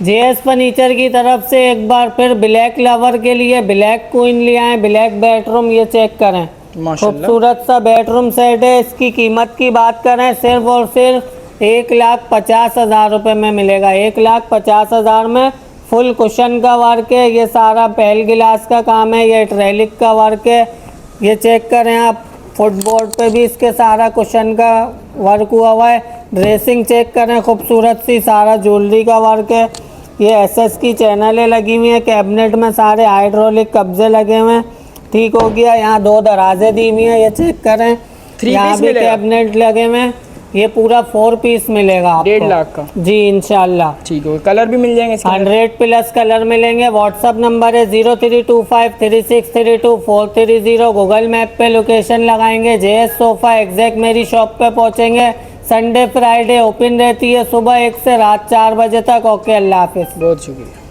JS furniture की तरफ से एक बार फिर ब्लैक लवर के लिए ब्लैक क्वीन ले आए, ब्लैक बेडरूम। ये चेक करें, माशाल्लाह। खूबसूरत सा बेडरूम सेट है। इसकी कीमत की बात करें सिर्फ और सिर्फ 1,50,000 रुपये में मिलेगा। 1,50,000 में फुल कुशन का वर्क है। ये सारा पहल गिलास का काम है, ये ट्रेलिक का वर्क है। ये चेक करें आप, फुटबोर्ड पे भी इसके सारा कुशन का वर्क हुआ हुआ है। ड्रेसिंग चेक करें, खूबसूरत सी सारा ज्वेलरी का वर्क है। ये एसएस की चैनलें लगी हुई हैं। कैबिनेट में सारे हाइड्रोलिक कब्जे लगे हुए हैं। ठीक हो गया। यहाँ 2 दराजें दी हुई हैं, ये चेक करें। 3 यहाँ पीस भी मिलेगा? कैबिनेट लगे हुए हैं। ये पूरा 4 पीस मिलेगा आपको। 1.5 लाख का? जी इंशाल्लाह। ठीक है। कलर भी मिल जाएंगे इसके अंदर? 100+ कलर मिलेंगे। व्हाट्सअप नंबर है 03253632 430। गूगल मैप पे लोकेशन लगाएंगे, जेएस सोफा एग्जैक्ट मेरी शॉप पे पहुंचेंगे। संडे फ्राइडे ओपन रहती है, सुबह 1 से रात 4 बजे तक। ओके, अल्लाह हाफिज़। बहुत शुक्रिया।